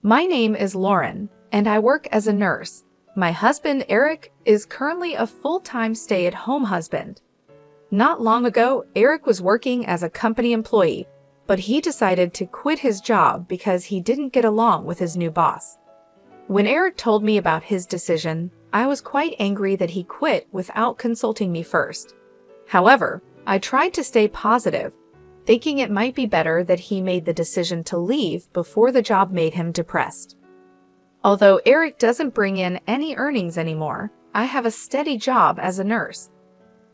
My name is Lauren, and I work as a nurse. My husband, Eric, is currently a full-time stay-at-home husband. Not long ago, Eric was working as a company employee, but he decided to quit his job because he didn't get along with his new boss. When Eric told me about his decision, I was quite angry that he quit without consulting me first. However, I tried to stay positive, thinking it might be better that he made the decision to leave before the job made him depressed. Although Eric doesn't bring in any earnings anymore, I have a steady job as a nurse.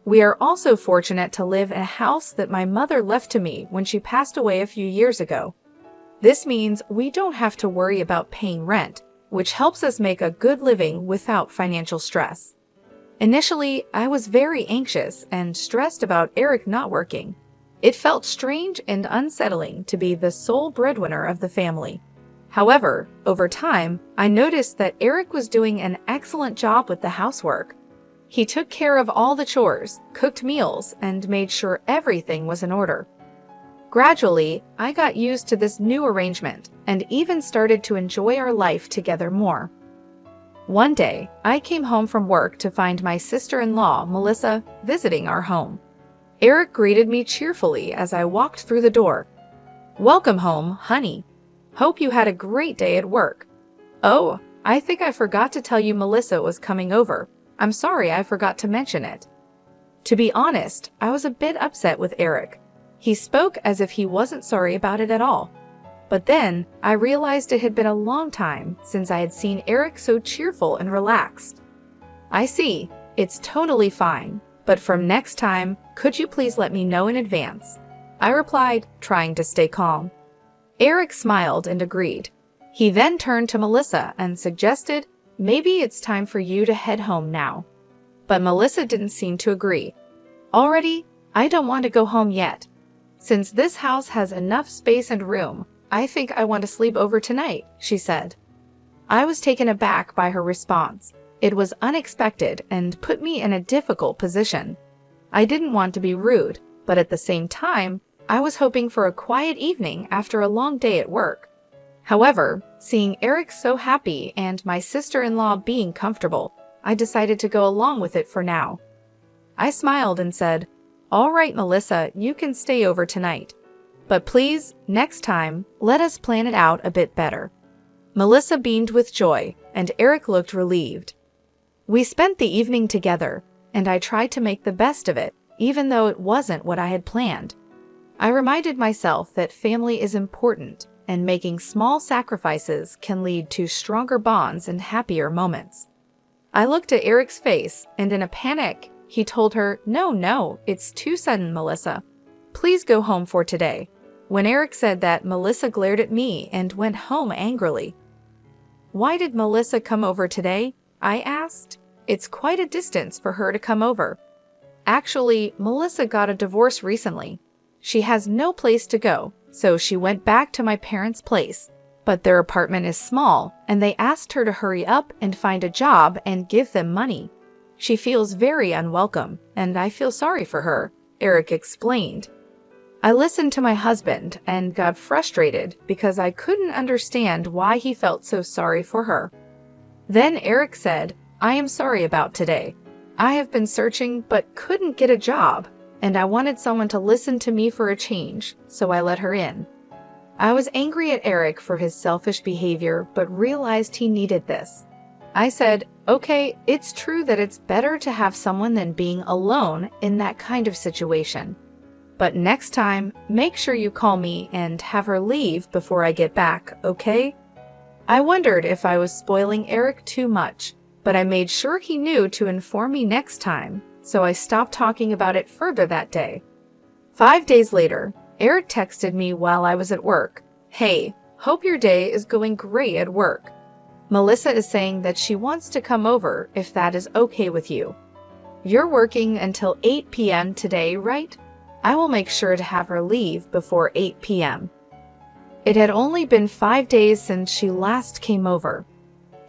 We are also fortunate to live in a house that my mother left to me when she passed away a few years ago. This means we don't have to worry about paying rent, which helps us make a good living without financial stress. Initially, I was very anxious and stressed about Eric not working. It felt strange and unsettling to be the sole breadwinner of the family. However, over time, I noticed that Eric was doing an excellent job with the housework. He took care of all the chores, cooked meals, and made sure everything was in order. Gradually, I got used to this new arrangement and even started to enjoy our life together more. One day, I came home from work to find my sister-in-law, Melissa, visiting our home. Eric greeted me cheerfully as I walked through the door. "Welcome home, honey. Hope you had a great day at work." "Oh, I think I forgot to tell you Melissa was coming over. I'm sorry I forgot to mention it." To be honest, I was a bit upset with Eric. He spoke as if he wasn't sorry about it at all. But then, I realized it had been a long time since I had seen Eric so cheerful and relaxed. "I see. It's totally fine. But from next time, could you please let me know in advance?" I replied, trying to stay calm. Eric smiled and agreed. He then turned to Melissa and suggested, "Maybe it's time for you to head home now." But Melissa didn't seem to agree. "Already? I don't want to go home yet. Since this house has enough space and room, I think I want to sleep over tonight," she said. I was taken aback by her response. It was unexpected and put me in a difficult position. I didn't want to be rude, but at the same time, I was hoping for a quiet evening after a long day at work. However, seeing Eric so happy and my sister-in-law being comfortable, I decided to go along with it for now. I smiled and said, "All right, Melissa, you can stay over tonight. But please, next time, let us plan it out a bit better." Melissa beamed with joy, and Eric looked relieved. We spent the evening together, and I tried to make the best of it, even though it wasn't what I had planned. I reminded myself that family is important, and making small sacrifices can lead to stronger bonds and happier moments. I looked at Eric's face, and in a panic, he told her, No, it's too sudden, Melissa. Please go home for today." When Eric said that, Melissa glared at me and went home angrily. "Why did Melissa come over today?" I asked. "It's quite a distance for her to come over." "Actually, Melissa got a divorce recently. She has no place to go, so she went back to my parents' place. But their apartment is small, and they asked her to hurry up and find a job and give them money. She feels very unwelcome, and I feel sorry for her," Eric explained. I listened to my husband and got frustrated because I couldn't understand why he felt so sorry for her. Then Eric said, "I am sorry about today. I have been searching but couldn't get a job, and I wanted someone to listen to me for a change, so I let her in." I was angry at Eric for his selfish behavior but realized he needed this. I said, "Okay, it's true that it's better to have someone than being alone in that kind of situation. But next time, make sure you call me and have her leave before I get back, okay?" I wondered if I was spoiling Eric too much, but I made sure he knew to inform me next time, so I stopped talking about it further that day. 5 days later, Eric texted me while I was at work. "Hey, hope your day is going great at work. Melissa is saying that she wants to come over if that is okay with you. You're working until 8 p.m. today, right? I will make sure to have her leave before 8 p.m. It had only been 5 days since she last came over.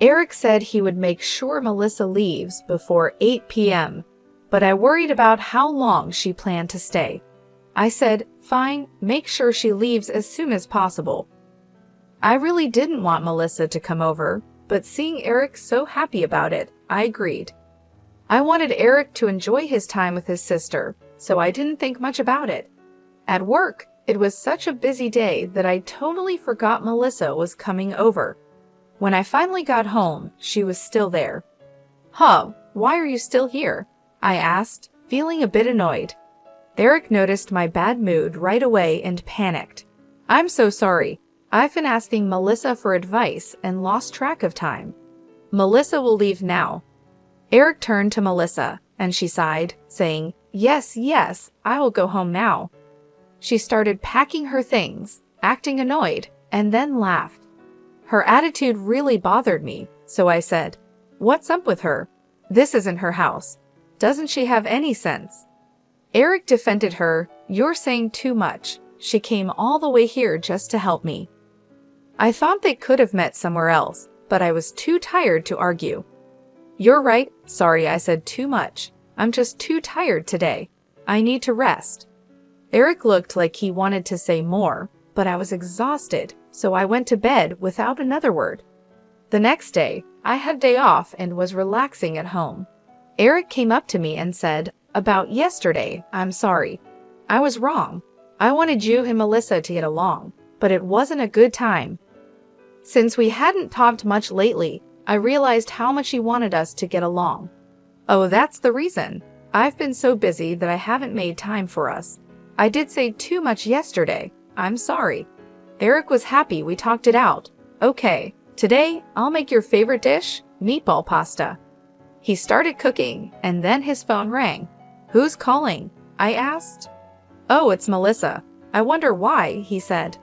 Eric said he would make sure Melissa leaves before 8 p.m., but I worried about how long she planned to stay. I said, "Fine, make sure she leaves as soon as possible." I really didn't want Melissa to come over, but seeing Eric so happy about it, I agreed. I wanted Eric to enjoy his time with his sister, so I didn't think much about it. At work, it was such a busy day that I totally forgot Melissa was coming over. When I finally got home, she was still there. "Huh, why are you still here?" I asked, feeling a bit annoyed. Eric noticed my bad mood right away and panicked. "I'm so sorry. I've been asking Melissa for advice and lost track of time. Melissa will leave now." Eric turned to Melissa, and she sighed, saying, Yes, I will go home now." She started packing her things, acting annoyed, and then laughed. Her attitude really bothered me, so I said, "What's up with her? This isn't her house. Doesn't she have any sense?" Eric defended her, "You're saying too much. She came all the way here just to help me." I thought they could have met somewhere else, but I was too tired to argue. "You're right. Sorry I said too much. I'm just too tired today. I need to rest." Eric looked like he wanted to say more, but I was exhausted, so I went to bed without another word. The next day, I had day off and was relaxing at home. Eric came up to me and said, "About yesterday, I'm sorry. I was wrong. I wanted you and Melissa to get along, but it wasn't a good time." Since we hadn't talked much lately, I realized how much he wanted us to get along. "Oh, that's the reason. I've been so busy that I haven't made time for us. I did say too much yesterday. I'm sorry." Eric was happy we talked it out. "Okay, today I'll make your favorite dish, meatball pasta." He started cooking, and then his phone rang. "Who's calling?" I asked. "Oh, it's Melissa. I wonder why," he said.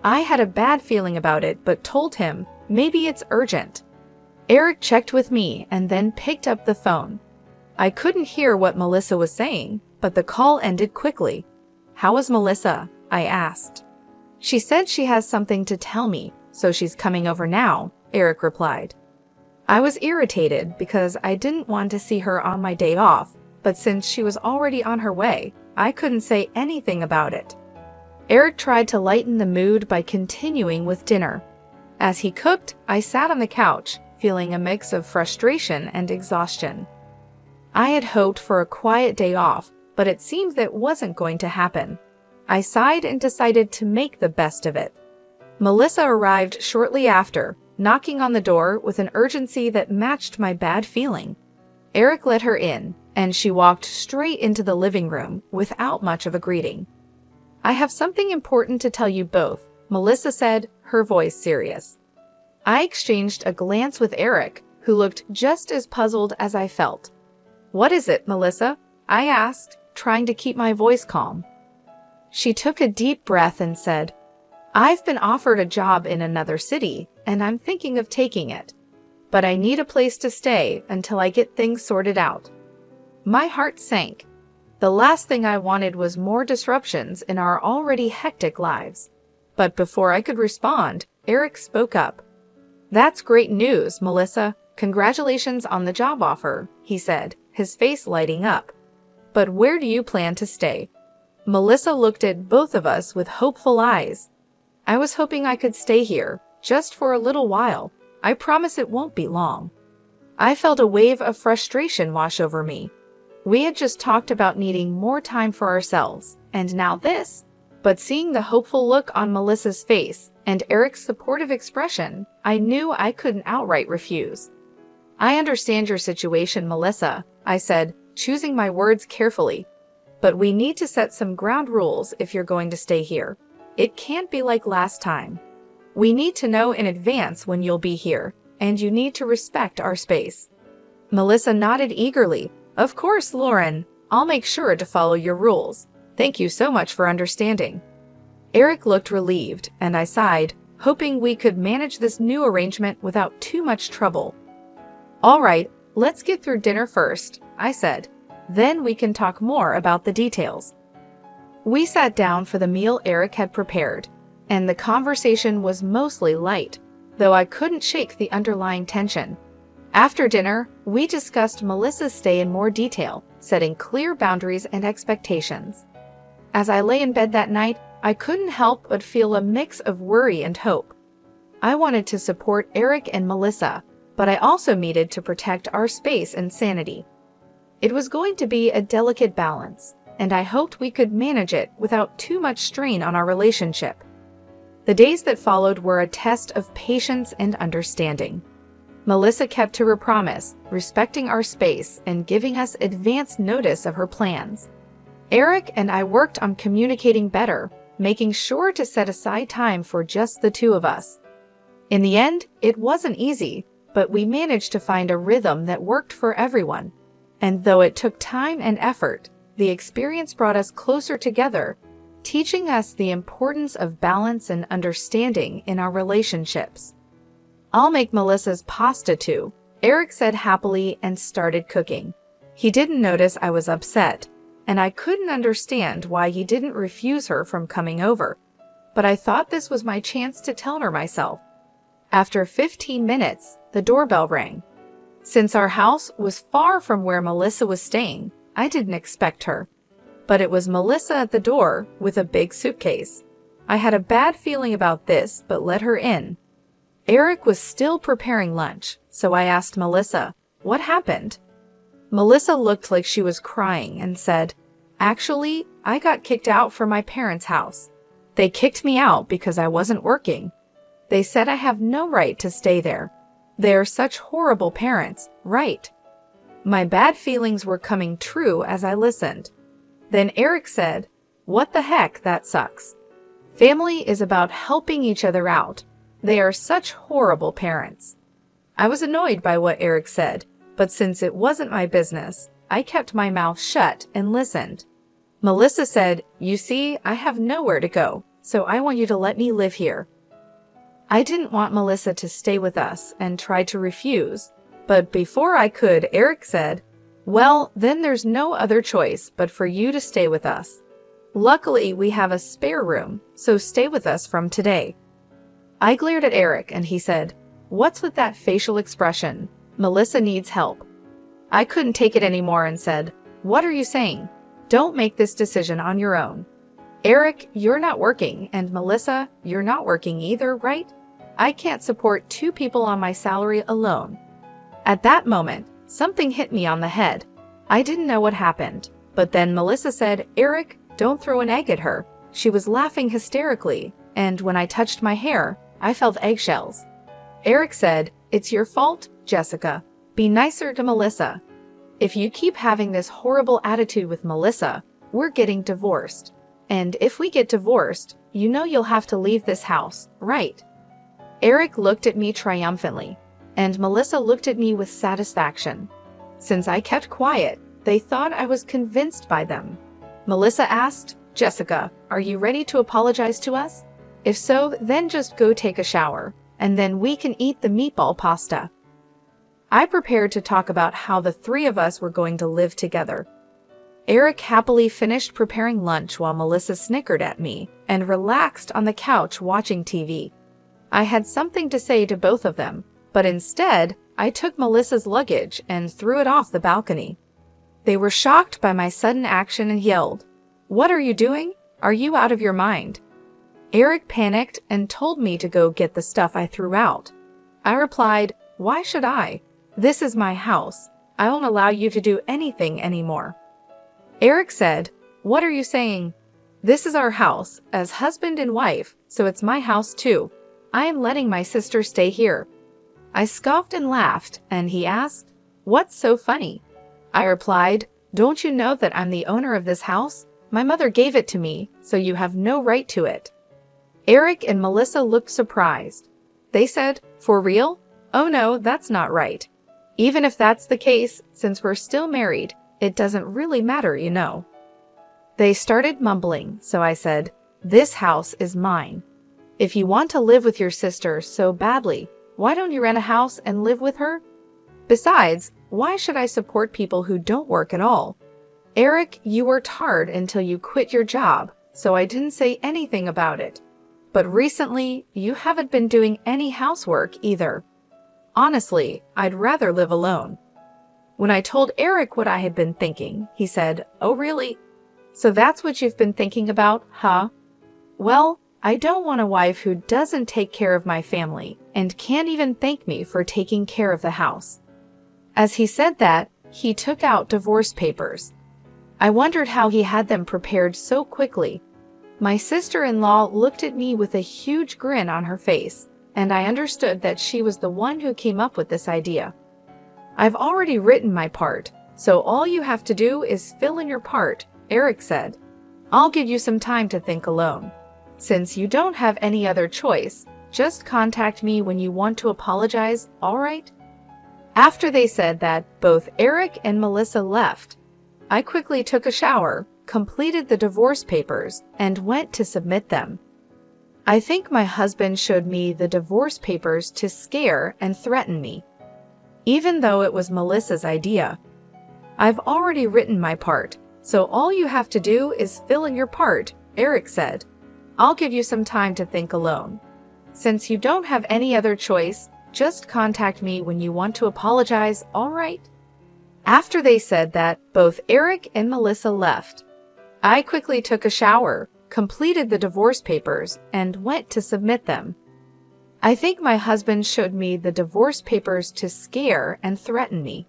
I had a bad feeling about it but told him, maybe it's urgent. Eric checked with me and then picked up the phone. I couldn't hear what Melissa was saying, but the call ended quickly. "How is Melissa?" I asked. "She said she has something to tell me, so she's coming over now," Eric replied. I was irritated because I didn't want to see her on my day off, but since she was already on her way, I couldn't say anything about it. Eric tried to lighten the mood by continuing with dinner. As he cooked, I sat on the couch, feeling a mix of frustration and exhaustion. I had hoped for a quiet day off, but it seemed that wasn't going to happen. I sighed and decided to make the best of it. Melissa arrived shortly after, knocking on the door with an urgency that matched my bad feeling. Eric let her in, and she walked straight into the living room without much of a greeting. "I have something important to tell you both," Melissa said, her voice serious. I exchanged a glance with Eric, who looked just as puzzled as I felt. "What is it, Melissa?" I asked, trying to keep my voice calm. She took a deep breath and said, "I've been offered a job in another city, and I'm thinking of taking it. But I need a place to stay until I get things sorted out." My heart sank. The last thing I wanted was more disruptions in our already hectic lives. But before I could respond, Eric spoke up. "That's great news, Melissa. Congratulations on the job offer," he said, his face lighting up. "But where do you plan to stay?" Melissa looked at both of us with hopeful eyes. "I was hoping I could stay here, just for a little while. I promise it won't be long." I felt a wave of frustration wash over me. We had just talked about needing more time for ourselves, and now this. But seeing the hopeful look on Melissa's face and Eric's supportive expression, I knew I couldn't outright refuse. "I understand your situation, Melissa," I said, choosing my words carefully. "But we need to set some ground rules if you're going to stay here. It can't be like last time. We need to know in advance when you'll be here, and you need to respect our space." Melissa nodded eagerly. "Of course, Lauren. I'll make sure to follow your rules. Thank you so much for understanding." Eric looked relieved, and I sighed, hoping we could manage this new arrangement without too much trouble. "All right, let's get through dinner first," I said. "Then we can talk more about the details." We sat down for the meal Eric had prepared, and the conversation was mostly light, though I couldn't shake the underlying tension. After dinner, we discussed Melissa's stay in more detail, setting clear boundaries and expectations. As I lay in bed that night, I couldn't help but feel a mix of worry and hope. I wanted to support Eric and Melissa, but I also needed to protect our space and sanity. It was going to be a delicate balance, and I hoped we could manage it without too much strain on our relationship. The days that followed were a test of patience and understanding. Melissa kept to her promise, respecting our space and giving us advance notice of her plans. Eric and I worked on communicating better, making sure to set aside time for just the two of us. In the end, it wasn't easy, but we managed to find a rhythm that worked for everyone. And though it took time and effort, the experience brought us closer together, teaching us the importance of balance and understanding in our relationships. "I'll make Melissa's pasta too," Eric said happily and started cooking. He didn't notice I was upset, and I couldn't understand why he didn't refuse her from coming over. But I thought this was my chance to tell her myself. After 15 minutes, the doorbell rang. Since our house was far from where Melissa was staying, I didn't expect her. But it was Melissa at the door with a big suitcase. I had a bad feeling about this, but let her in. Eric was still preparing lunch, so I asked Melissa, "What happened?" Melissa looked like she was crying and said, "Actually, I got kicked out from my parents' house. They kicked me out because I wasn't working. They said I have no right to stay there. They are such horrible parents, right?" My bad feelings were coming true as I listened. Then Eric said, "What the heck, that sucks. Family is about helping each other out. They are such horrible parents." I was annoyed by what Eric said, but since it wasn't my business, I kept my mouth shut and listened. Melissa said, "You see, I have nowhere to go, so I want you to let me live here." I didn't want Melissa to stay with us and tried to refuse, but before I could, Eric said, "Well, then there's no other choice but for you to stay with us. Luckily, we have a spare room, so stay with us from today." I glared at Eric and he said, "What's with that facial expression? Melissa needs help." I couldn't take it anymore and said, "What are you saying? Don't make this decision on your own. Eric, you're not working, and Melissa, you're not working either, right? I can't support two people on my salary alone." At that moment, something hit me on the head. I didn't know what happened, but then Melissa said, "Eric, don't throw an egg at her." She was laughing hysterically, and when I touched my hair, I felt eggshells. Eric said, "It's your fault, Jessica. Be nicer to Melissa. If you keep having this horrible attitude with Melissa, we're getting divorced. And if we get divorced, you know you'll have to leave this house, right?" Eric looked at me triumphantly, and Melissa looked at me with satisfaction. Since I kept quiet, they thought I was convinced by them. Melissa asked, "Jessica, are you ready to apologize to us? If so, then just go take a shower, and then we can eat the meatball pasta." I prepared to talk about how the three of us were going to live together. Eric happily finished preparing lunch while Melissa snickered at me and relaxed on the couch watching TV. I had something to say to both of them, but instead, I took Melissa's luggage and threw it off the balcony. They were shocked by my sudden action and yelled, "What are you doing? Are you out of your mind?" Eric panicked and told me to go get the stuff I threw out. I replied, "Why should I? This is my house. I won't allow you to do anything anymore." Eric said, "What are you saying? This is our house, as husband and wife, so it's my house too. I am letting my sister stay here." I scoffed and laughed, and he asked, "What's so funny?" I replied, "Don't you know that I'm the owner of this house? My mother gave it to me, so you have no right to it." Eric and Melissa looked surprised. They said, "For real? Oh no, that's not right. Even if that's the case, since we're still married, it doesn't really matter, you know." They started mumbling, so I said, "This house is mine. If you want to live with your sister so badly, why don't you rent a house and live with her? Besides, why should I support people who don't work at all? Eric, you worked hard until you quit your job, so I didn't say anything about it. But recently, you haven't been doing any housework either. Honestly, I'd rather live alone." When I told Eric what I had been thinking, he said, "Oh really? So that's what you've been thinking about, huh? Well, I don't want a wife who doesn't take care of my family and can't even thank me for taking care of the house." As he said that, he took out divorce papers. I wondered how he had them prepared so quickly. My sister-in-law looked at me with a huge grin on her face, and I understood that she was the one who came up with this idea. "I've already written my part, so all you have to do is fill in your part," Eric said. "I'll give you some time to think alone. Since you don't have any other choice, just contact me when you want to apologize, all right?" After they said that, both Eric and Melissa left. I quickly took a shower, completed the divorce papers, and went to submit them. I think my husband showed me the divorce papers to scare and threaten me, even though it was Melissa's idea. "I've already written my part, so all you have to do is fill in your part," Eric said. "I'll give you some time to think alone. Since you don't have any other choice, just contact me when you want to apologize, all right?" After they said that, both Eric and Melissa left. I quickly took a shower, completed the divorce papers, and went to submit them. I think my husband showed me the divorce papers to scare and threaten me.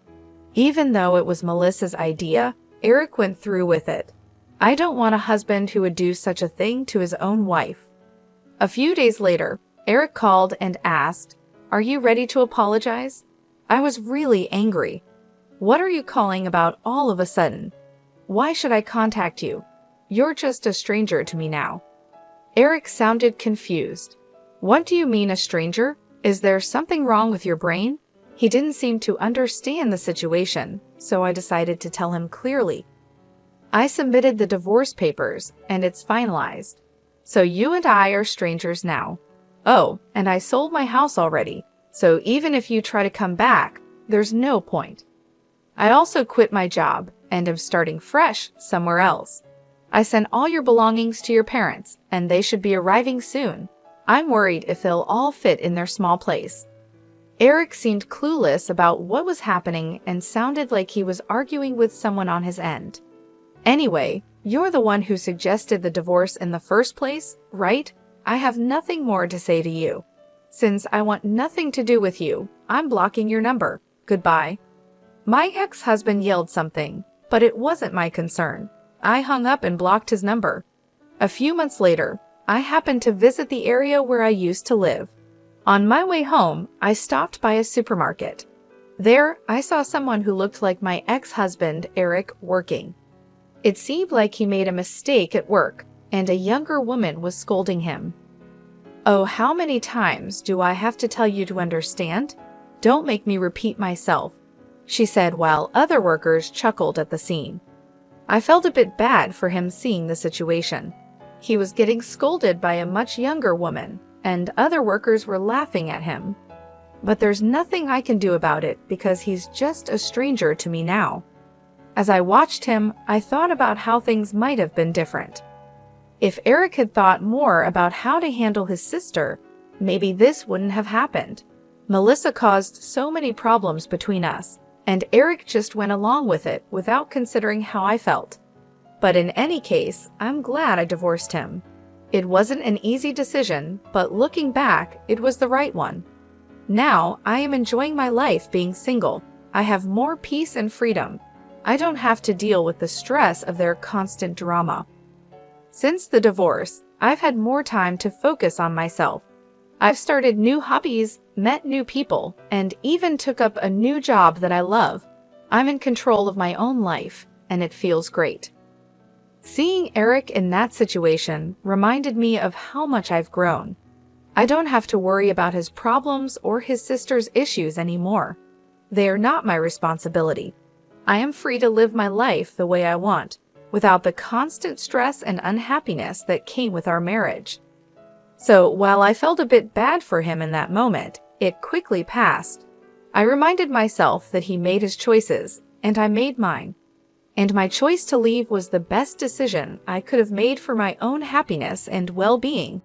Even though it was Melissa's idea, Eric went through with it. I don't want a husband who would do such a thing to his own wife. A few days later, Eric called and asked, "Are you ready to apologize?" I was really angry. "What are you calling about all of a sudden? Why should I contact you? You're just a stranger to me now." Eric sounded confused. "What do you mean, a stranger? Is there something wrong with your brain?" He didn't seem to understand the situation, so I decided to tell him clearly. "I submitted the divorce papers, and it's finalized. So you and I are strangers now. Oh, and I sold my house already, so even if you try to come back, there's no point. I also quit my job and am starting fresh somewhere else. I sent all your belongings to your parents, and they should be arriving soon. I'm worried if they'll all fit in their small place." Eric seemed clueless about what was happening and sounded like he was arguing with someone on his end. "Anyway, you're the one who suggested the divorce in the first place, right? I have nothing more to say to you. Since I want nothing to do with you, I'm blocking your number. Goodbye." My ex-husband yelled something, but it wasn't my concern. I hung up and blocked his number. A few months later, I happened to visit the area where I used to live. On my way home, I stopped by a supermarket. There, I saw someone who looked like my ex-husband, Eric, working. It seemed like he made a mistake at work, and a younger woman was scolding him. "Oh, how many times do I have to tell you to understand? Don't make me repeat myself," she said while other workers chuckled at the scene. I felt a bit bad for him seeing the situation. He was getting scolded by a much younger woman, and other workers were laughing at him. But there's nothing I can do about it because he's just a stranger to me now. As I watched him, I thought about how things might have been different. If Eric had thought more about how to handle his sister, maybe this wouldn't have happened. Melissa caused so many problems between us, and Eric just went along with it without considering how I felt. But in any case, I'm glad I divorced him. It wasn't an easy decision, but looking back, it was the right one. Now, I am enjoying my life being single. I have more peace and freedom. I don't have to deal with the stress of their constant drama. Since the divorce, I've had more time to focus on myself. I've started new hobbies, met new people, and even took up a new job that I love. I'm in control of my own life, and it feels great. Seeing Eric in that situation reminded me of how much I've grown. I don't have to worry about his problems or his sister's issues anymore. They are not my responsibility. I am free to live my life the way I want, without the constant stress and unhappiness that came with our marriage. So while I felt a bit bad for him in that moment, it quickly passed. I reminded myself that he made his choices, and I made mine. And my choice to leave was the best decision I could have made for my own happiness and well-being.